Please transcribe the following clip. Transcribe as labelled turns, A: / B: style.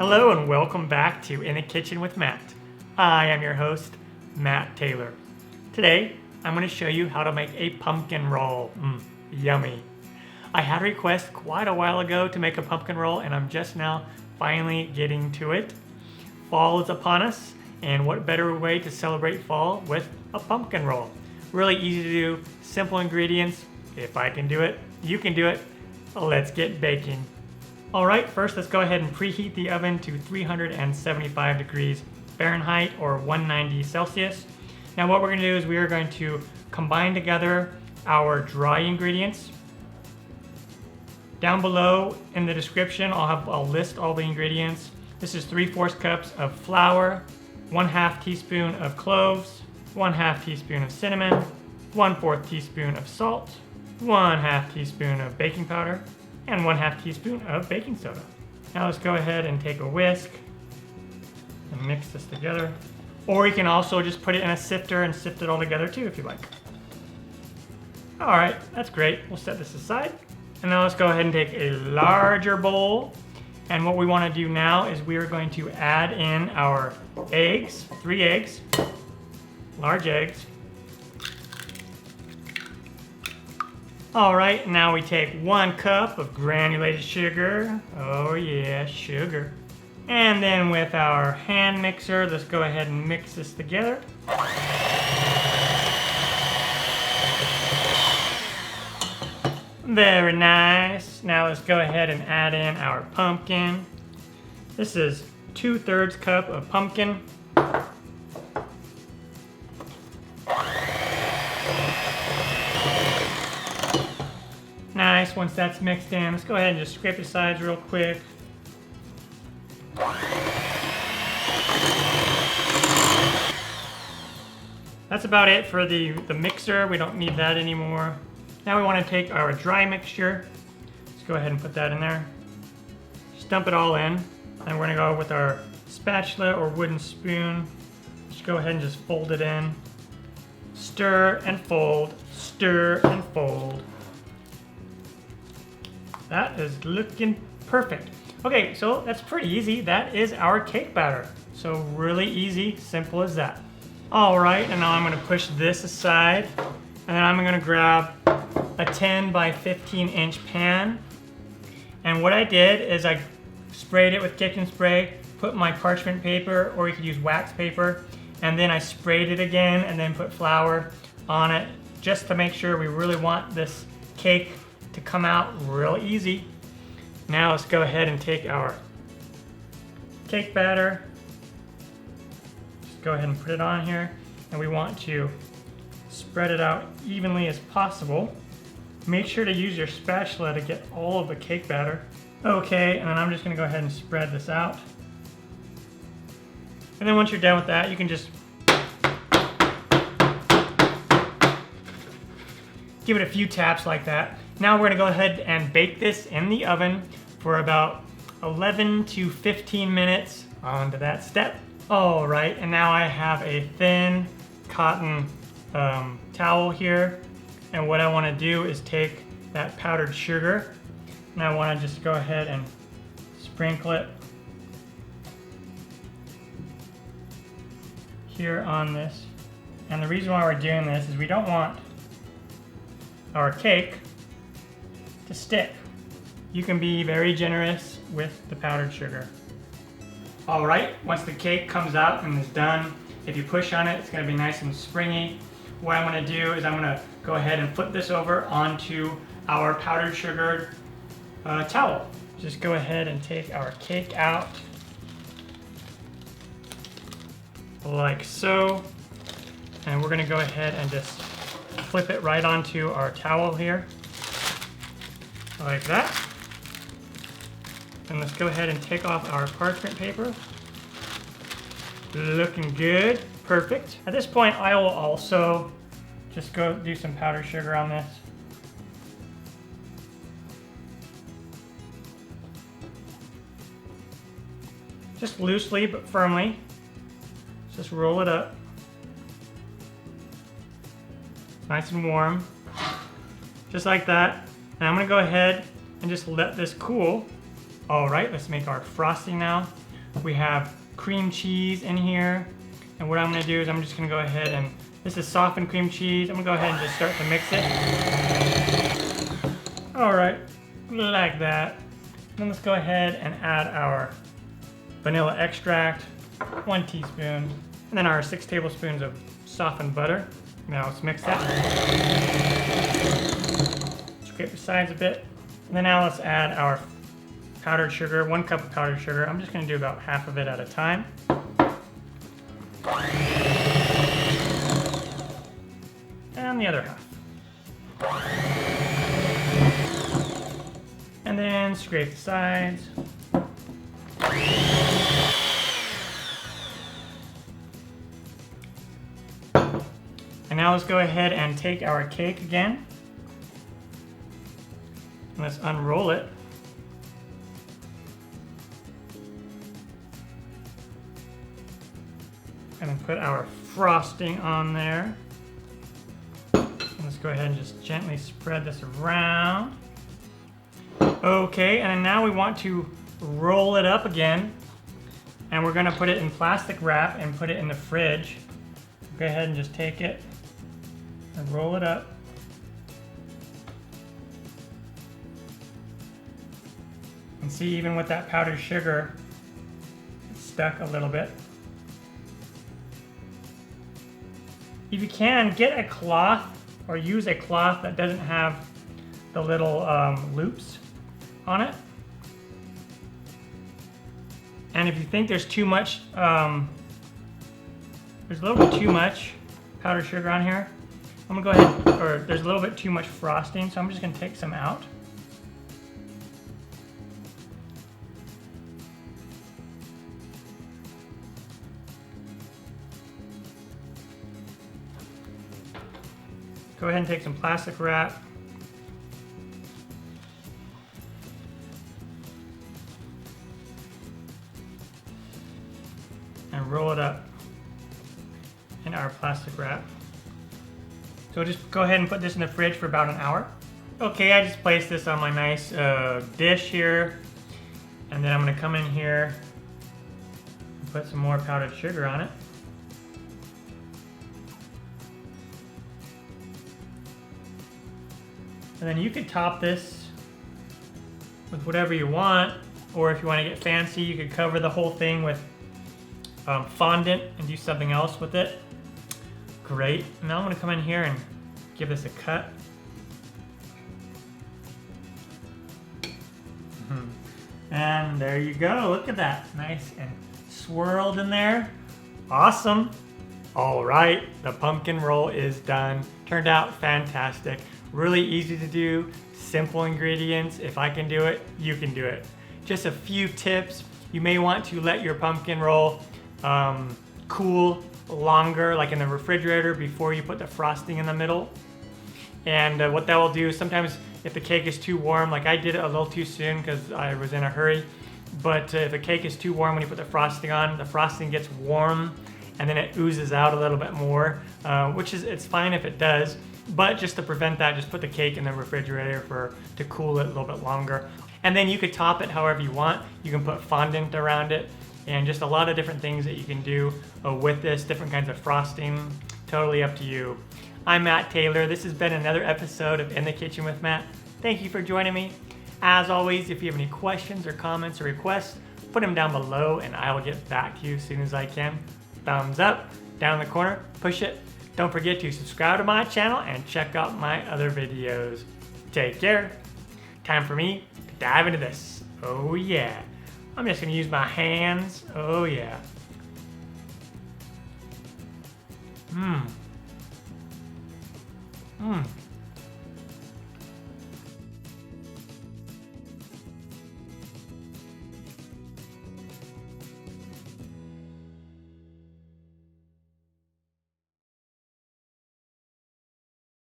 A: Hello and welcome back to In the Kitchen with Matt. I am your host, Matt Taylor. Today, I'm going to show you how to make a pumpkin roll. Yummy. I had a request quite a while ago to make a pumpkin roll and I'm just now finally getting to it. Fall is upon us, and what better way to celebrate fall with a pumpkin roll? Really easy to do, simple ingredients. If I can do it, you can do it. Let's get baking. All right, first let's go ahead and preheat the oven to 375 degrees Fahrenheit or 190 Celsius. Now what we're gonna do is we are going to combine together our dry ingredients. Down below in the description, I'll list all the ingredients. This is 3/4 cups of flour, 1/2 teaspoon of cloves, 1/2 teaspoon of cinnamon, 1/4 teaspoon of salt, 1/2 teaspoon of baking powder, and 1/2 teaspoon of baking soda. Now let's go ahead and take a whisk and mix this together. Or you can also just put it in a sifter and sift it all together too if you like. All right, that's great. We'll set this aside. And now let's go ahead and take a larger bowl. And what we want to do now is we are going to add in our eggs, 3 eggs, large eggs. All right, now we take 1 cup of granulated sugar. Oh yeah, sugar. And then with our hand mixer, let's go ahead and mix this together. Very nice. Now let's go ahead and add in our pumpkin. This is 2/3 cup of pumpkin. Nice, once that's mixed in, let's go ahead and just scrape the sides real quick. That's about it for the mixer. We don't need that anymore. Now we want to take our dry mixture. Let's go ahead and put that in there. Just dump it all in. And we're gonna go with our spatula or wooden spoon. Just go ahead and just fold it in. Stir and fold, stir and fold. That is looking perfect. Okay, so that's pretty easy. That is our cake batter. So really easy, simple as that. All right, and now I'm gonna push this aside, and then I'm gonna grab a 10 by 15 inch pan. And what I did is I sprayed it with kitchen spray, put my parchment paper, or you could use wax paper, and then I sprayed it again and then put flour on it just to make sure we really want this cake to come out real easy. Now let's go ahead and take our cake batter. Just go ahead and put it on here, and we want to spread it out evenly as possible. Make sure to use your spatula to get all of the cake batter. Okay, and then I'm just gonna go ahead and spread this out. And then once you're done with that, you can just give it a few taps like that. Now we're gonna go ahead and bake this in the oven for about 11 to 15 minutes. On to that step. All right, and now I have a thin cotton towel here. And what I wanna do is take that powdered sugar, and I wanna just go ahead and sprinkle it here on this. And the reason why we're doing this is we don't want our cake to stick. You can be very generous with the powdered sugar. All right, once the cake comes out and is done, if you push on it, it's gonna be nice and springy. What I'm gonna do is I'm gonna go ahead and flip this over onto our powdered sugar towel. Just go ahead and take our cake out like so. And we're gonna go ahead and just flip it right onto our towel here, like that. And let's go ahead and take off our parchment paper. Looking good, perfect. At this point, I will also just go do some powdered sugar on this. Just loosely but firmly. Just roll it up. Nice and warm. Just like that. And I'm gonna go ahead and just let this cool. All right, let's make our frosting now. We have cream cheese in here. And what I'm gonna do is I'm just gonna go ahead and, this is softened cream cheese. I'm gonna go ahead and just start to mix it. All right, like that. Then let's go ahead and add our vanilla extract, 1 teaspoon, and then our 6 tablespoons of softened butter. Now let's mix that. Scrape the sides a bit. And then now let's add our powdered sugar, 1 cup of powdered sugar. I'm just gonna do about half of it at a time. And the other half. And then scrape the sides. And now let's go ahead and take our cake again. And let's unroll it. And then put our frosting on there. And let's go ahead and just gently spread this around. Okay, and now we want to roll it up again. And we're gonna put it in plastic wrap and put it in the fridge. Go ahead and just take it and roll it up. And see, even with that powdered sugar, it's stuck a little bit. If you can, get a cloth or use a cloth that doesn't have the little loops on it. And if you think there's too much, there's a little bit too much powdered sugar on here, I'm gonna go ahead, or there's a little bit too much frosting, so I'm just gonna take some out. Go ahead and take some plastic wrap. And roll it up in our plastic wrap. So just go ahead and put this in the fridge for about an hour. Okay, I just placed this on my nice dish here. And then I'm gonna come in here and put some more powdered sugar on it. And then you could top this with whatever you want, or if you want to get fancy, you could cover the whole thing with fondant and do something else with it. Great. Now I'm going to come in here and give this a cut. And there you go. Look at that. Nice and swirled in there. Awesome. All right, the pumpkin roll is done. Turned out fantastic. Really easy to do, simple ingredients. If I can do it, you can do it. Just a few tips. You may want to let your pumpkin roll cool longer, like in the refrigerator, before you put the frosting in the middle. And what that will do, sometimes if the cake is too warm, like I did it a little too soon because I was in a hurry, but if the cake is too warm when you put the frosting on, the frosting gets warm and then it oozes out a little bit more, which is, it's fine if it does. But just to prevent that, just put the cake in the refrigerator to cool it a little bit longer. And then you could top it however you want. You can put fondant around it and just a lot of different things that you can do with this, different kinds of frosting, totally up to you. I'm Matt Taylor. This has been another episode of In the Kitchen with Matt. Thank you for joining me. As always, if you have any questions or comments or requests, put them down below and I will get back to you as soon as I can. Thumbs up, down in the corner, push it. Don't forget to subscribe to my channel and check out my other videos. Take care. Time for me to dive into this. Oh yeah. I'm just gonna use my hands. Oh yeah. Mmm. Mmm.